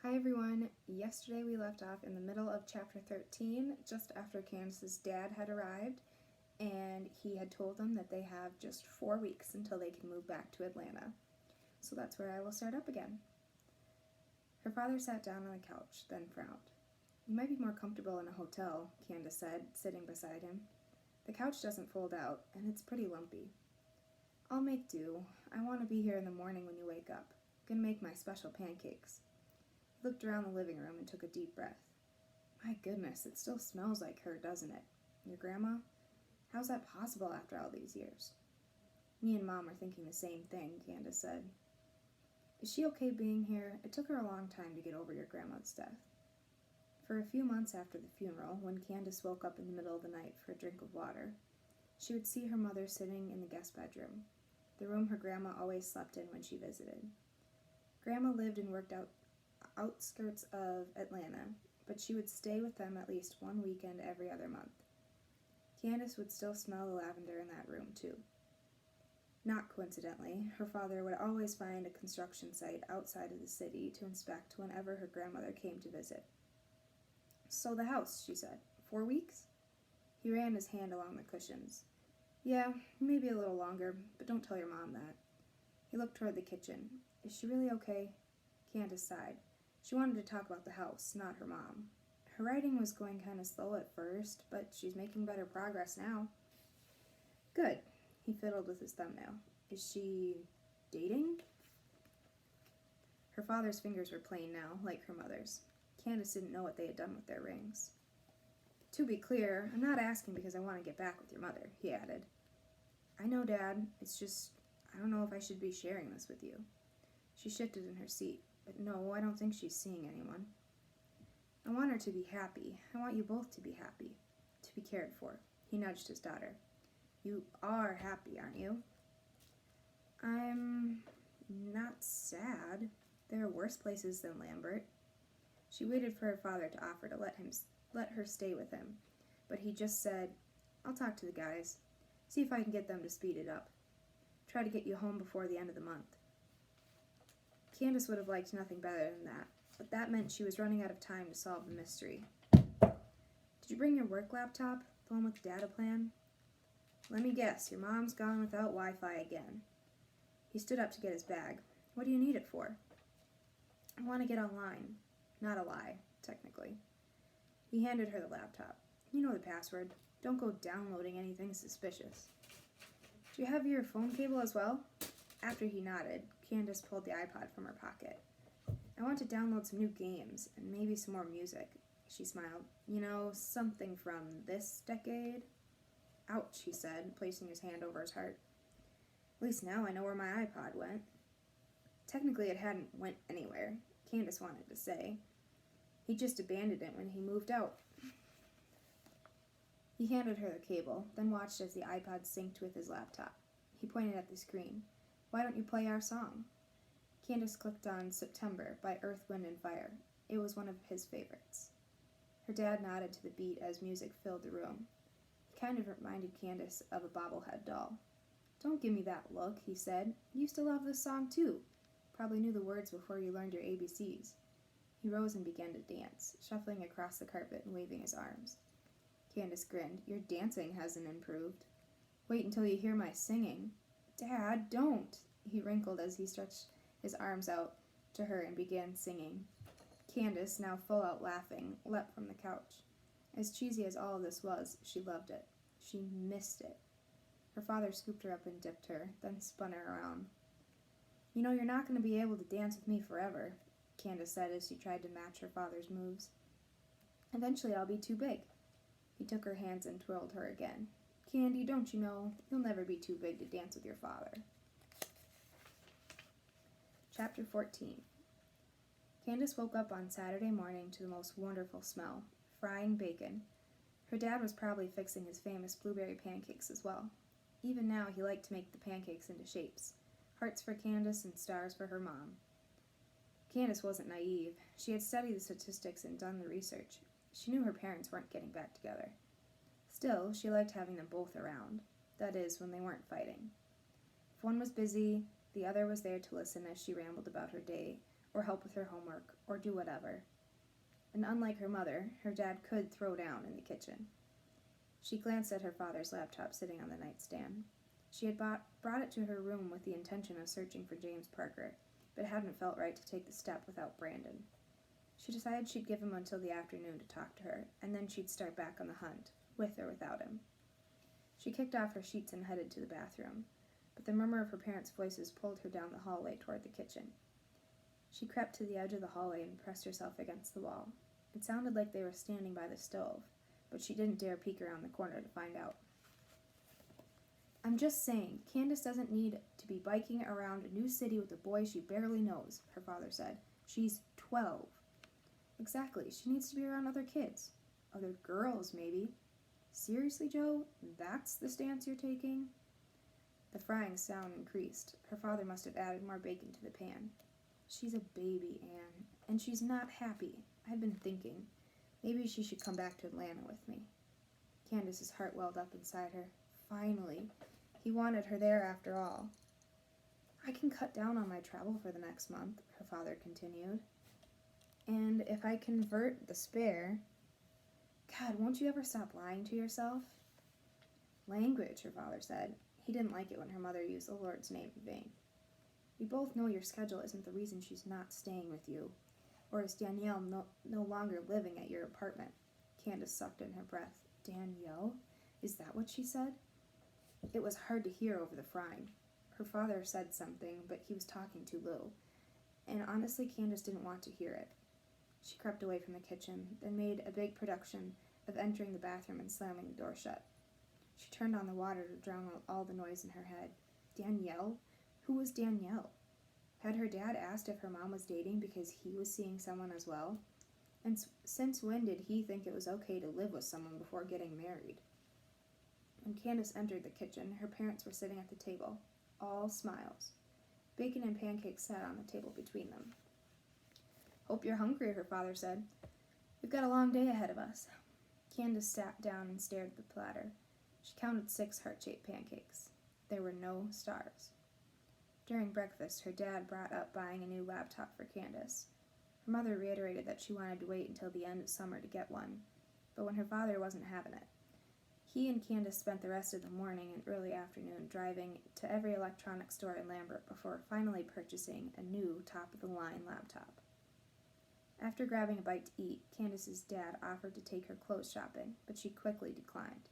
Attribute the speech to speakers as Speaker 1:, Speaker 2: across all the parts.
Speaker 1: Hi everyone. Yesterday we left off in the middle of chapter 13, just after Candace's dad had arrived, and he had told them that they have just 4 weeks until they can move back to Atlanta. So that's where I will start up again. Her father sat down on the couch, then frowned. "You might be more comfortable in a hotel," Candace said, sitting beside him. "The couch doesn't fold out, and it's pretty lumpy." "I'll make do. I want to be here in the morning when you wake up. I'm gonna make my special pancakes." He looked around the living room and took a deep breath. "My goodness, it still smells like her, doesn't it? Your grandma? How's that possible after all these years?" "Me and Mom are thinking the same thing," Candace said. "Is she okay being here? It took her a long time to get over your grandma's death." For a few months after the funeral, when Candace woke up in the middle of the night for a drink of water, she would see her mother sitting in the guest bedroom, the room her grandma always slept in when she visited. Grandma lived and worked outskirts of Atlanta, but she would stay with them at least one weekend every other month. Candace would still smell the lavender in that room, too. Not coincidentally, her father would always find a construction site outside of the city to inspect whenever her grandmother came to visit. "So the house," she said. 4 weeks? He ran his hand along the cushions. "Yeah, maybe a little longer, but don't tell your mom that." He looked toward the kitchen. "Is she really okay?" Candace sighed. She wanted to talk about the house, not her mom. Her writing was going kind of slow at first, but she's making better progress now. "Good." He fiddled with his thumbnail. "Is she dating?" Her father's fingers were plain now, like her mother's. Candace didn't know what they had done with their rings. "To be clear, I'm not asking because I want to get back with your mother," he added. "I know, Dad. It's just, I don't know if I should be sharing this with you." She shifted in her seat. "But no, I don't think she's seeing anyone." "I want her to be happy. I want you both to be happy. To be cared for." He nudged his daughter. "You are happy, aren't you?" "I'm not sad. There are worse places than Lambert." She waited for her father to offer to let her stay with him, but he just said, "I'll talk to the guys. See if I can get them to speed it up. Try to get you home before the end of the month." Candace would have liked nothing better than that, but that meant she was running out of time to solve the mystery. "Did you bring your work laptop? The one with the data plan?" "Let me guess, your mom's gone without Wi-Fi again." He stood up to get his bag. "What do you need it for?" "I want to get online." Not a lie, technically. He handed her the laptop. "You know the password. Don't go downloading anything suspicious." "Do you have your phone cable as well?" After he nodded, Candace pulled the iPod from her pocket. "I want to download some new games, and maybe some more music." She smiled. "You know, something from this decade?" "Ouch," he said, placing his hand over his heart. "At least now I know where my iPod went." Technically it hadn't went anywhere, Candace wanted to say. He just abandoned it when he moved out. He handed her the cable, then watched as the iPod synced with his laptop. He pointed at the screen. "Why don't you play our song?" Candace clicked on September by Earth, Wind, and Fire. It was one of his favorites. Her dad nodded to the beat as music filled the room. He kind of reminded Candace of a bobblehead doll. "Don't give me that look," he said. "You used to love this song too. Probably knew the words before you learned your ABCs." He rose and began to dance, shuffling across the carpet and waving his arms. Candace grinned. "Your dancing hasn't improved." "Wait until you hear my singing." "Dad, don't!" He wrinkled as he stretched his arms out to her and began singing. Candace, now full out laughing, leapt from the couch. As cheesy as all of this was, she loved it. She missed it. Her father scooped her up and dipped her, then spun her around. "You know, you're not going to be able to dance with me forever," Candace said as she tried to match her father's moves. "Eventually I'll be too big." He took her hands and twirled her again. "Candy, don't you know, you'll never be too big to dance with your father." Chapter 14. Candace woke up on Saturday morning to the most wonderful smell, frying bacon. Her dad was probably fixing his famous blueberry pancakes as well. Even now he liked to make the pancakes into shapes, hearts for Candace and stars for her mom. Candace wasn't naive. She had studied the statistics and done the research. She knew her parents weren't getting back together. Still, she liked having them both around. That is, when they weren't fighting. If one was busy, the other was there to listen as she rambled about her day, or help with her homework, or do whatever. And unlike her mother, her dad could throw down in the kitchen. She glanced at her father's laptop sitting on the nightstand. She had brought it to her room with the intention of searching for James Parker, but hadn't felt right to take the step without Brandon. She decided she'd give him until the afternoon to talk to her, and then she'd start back on the hunt, with or without him. She kicked off her sheets and headed to the bathroom, but the murmur of her parents' voices pulled her down the hallway toward the kitchen. She crept to the edge of the hallway and pressed herself against the wall. It sounded like they were standing by the stove, but she didn't dare peek around the corner to find out. "I'm just saying, Candace doesn't need to be biking around a new city with a boy she barely knows," her father said. "She's 12. "Exactly, she needs to be around other kids. Other girls, maybe. Seriously, Joe? That's the stance you're taking?" The frying sound increased. Her father must have added more bacon to the pan. "She's a baby, Anne, and she's not happy. I've been thinking, maybe she should come back to Atlanta with me." Candace's heart welled up inside her. Finally, he wanted her there after all. "I can cut down on my travel for the next month," her father continued. "And if I convert the spare..." "God, won't you ever stop lying to yourself?" "Language," her father said. He didn't like it when her mother used the Lord's name in vain. "We both know your schedule isn't the reason she's not staying with you. Or is Danielle no longer living at your apartment?" Candace sucked in her breath. "Danielle? Is that what she said?" It was hard to hear over the frying. Her father said something, but he was talking too low, and honestly Candace didn't want to hear it. She crept away from the kitchen, then made a big production of entering the bathroom and slamming the door shut. She turned on the water to drown out all the noise in her head. Danielle? Who was Danielle? Had her dad asked if her mom was dating because he was seeing someone as well? And since when did he think it was okay to live with someone before getting married? When Candace entered the kitchen, her parents were sitting at the table, all smiles. Bacon and pancakes sat on the table between them. "Hope you're hungry," her father said. "We've got a long day ahead of us." Candace sat down and stared at the platter. She counted 6 heart-shaped pancakes. There were no stars. During breakfast, her dad brought up buying a new laptop for Candace. Her mother reiterated that she wanted to wait until the end of summer to get one, but when her father wasn't having it. He and Candace spent the rest of the morning and early afternoon driving to every electronics store in Lambert before finally purchasing a new top-of-the-line laptop. After grabbing a bite to eat, Candace's dad offered to take her clothes shopping, but she quickly declined.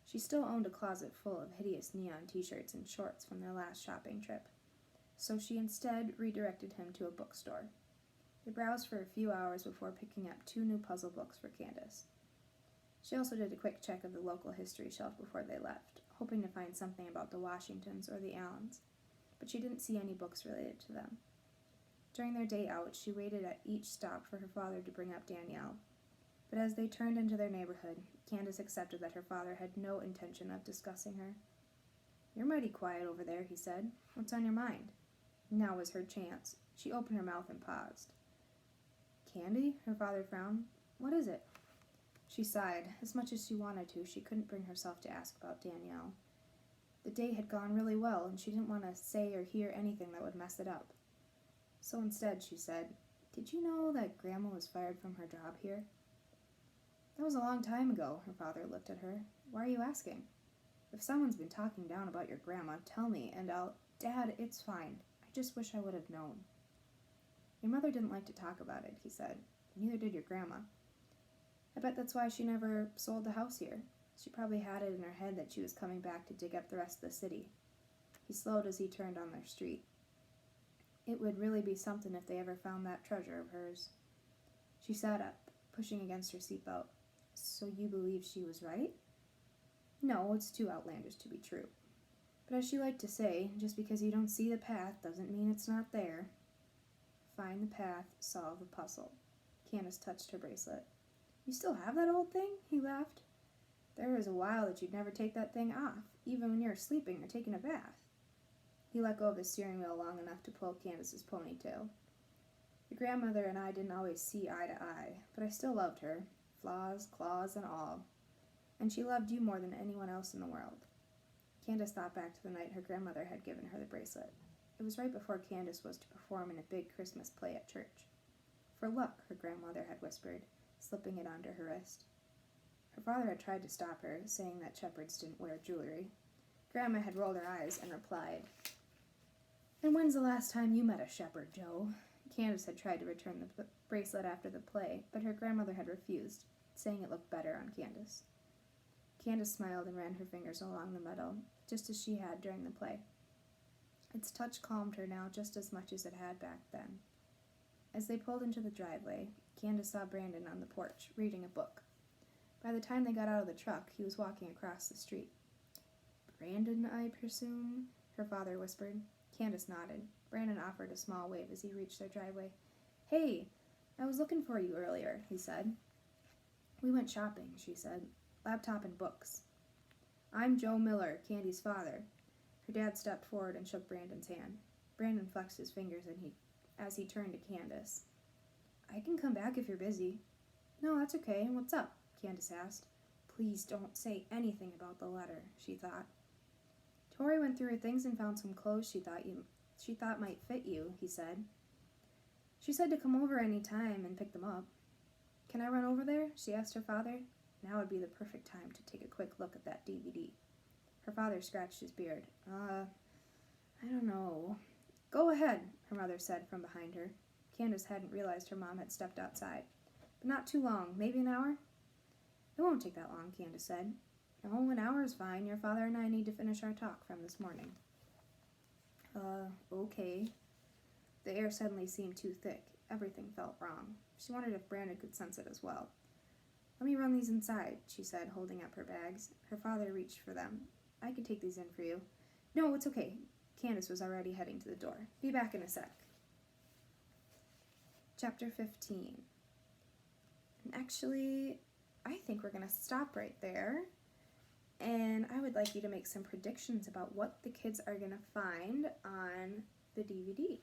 Speaker 1: She still owned a closet full of hideous neon t-shirts and shorts from their last shopping trip, so she instead redirected him to a bookstore. They browsed for a few hours before picking up 2 new puzzle books for Candace. She also did a quick check of the local history shelf before they left, hoping to find something about the Washingtons or the Allens, but she didn't see any books related to them. During their day out, she waited at each stop for her father to bring up Danielle, but as they turned into their neighborhood, Candace accepted that her father had no intention of discussing her. "You're mighty quiet over there," he said. "What's on your mind?" Now was her chance. She opened her mouth and paused. "Candy?" Her father frowned. "What is it?" She sighed. As much as she wanted to, she couldn't bring herself to ask about Danielle. The day had gone really well, and she didn't want to say or hear anything that would mess it up. So instead, she said, "Did you know that Grandma was fired from her job here?" "That was a long time ago." Her father looked at her. "Why are you asking? If someone's been talking down about your grandma, tell me, and I'll..." "Dad, it's fine. I just wish I would have known." "Your mother didn't like to talk about it," he said. "Neither did your grandma. I bet that's why she never sold the house here. She probably had it in her head that she was coming back to dig up the rest of the city." He slowed as he turned on their street. "It would really be something if they ever found that treasure of hers." She sat up, pushing against her seatbelt. "So you believe she was right?" "No, it's too outlandish to be true. But as she liked to say, just because you don't see the path doesn't mean it's not there." "Find the path, solve the puzzle." Candace touched her bracelet. "You still have that old thing?" He laughed. "There was a while that you'd never take that thing off, even when you were sleeping or taking a bath." He let go of the steering wheel long enough to pull Candace's ponytail. "Your grandmother and I didn't always see eye to eye, but I still loved her, flaws, claws, and all. And she loved you more than anyone else in the world." Candace thought back to the night her grandmother had given her the bracelet. It It was right before Candace was to perform in a big Christmas play at church. "For luck," her grandmother had whispered, slipping it onto her wrist. Her father had tried to stop her, saying that shepherds didn't wear jewelry. Grandma had rolled her eyes and replied, "And when's the last time you met a shepherd, Joe?" Candace had tried to return the bracelet after the play, but her grandmother had refused, saying it looked better on Candace. Candace smiled and ran her fingers along the metal, just as she had during the play. Its touch calmed her now just as much as it had back then. As they pulled into the driveway, Candace saw Brandon on the porch, reading a book. By the time they got out of the truck, he was walking across the street. "Brandon, I presume?" her father whispered. Candace nodded. Brandon offered a small wave as he reached their driveway. "Hey, I was looking for you earlier," he said. "We went shopping," she said. "Laptop and books." "I'm Joe Miller, Candy's father." Her dad stepped forward and shook Brandon's hand. Brandon flexed his fingers as he turned to Candace. "I can come back if you're busy." "No, that's okay. What's up?" Candace asked. "Please don't say anything about the letter," she thought. "Tori went through her things and found some clothes she thought might fit you," he said. "She said to come over any time and pick them up." "Can I run over there?" she asked her father. Now would be the perfect time to take a quick look at that DVD. Her father scratched his beard. I don't know." "Go ahead," her mother said from behind her. Candace hadn't realized her mom had stepped outside. "But not too long. Maybe an hour?" "It won't take that long," Candace said. "Oh, an hour is fine. Your father and I need to finish our talk from this morning." Okay." The air suddenly seemed too thick. Everything felt wrong. She wondered if Brandon could sense it as well. "Let me run these inside," she said, holding up her bags. Her father reached for them. "I can take these in for you." "No, it's okay." Candace was already heading to the door. "Be back in a sec." Chapter 15. And actually, I think we're going to stop right there. And I would like you to make some predictions about what the kids are going to find on the DVD.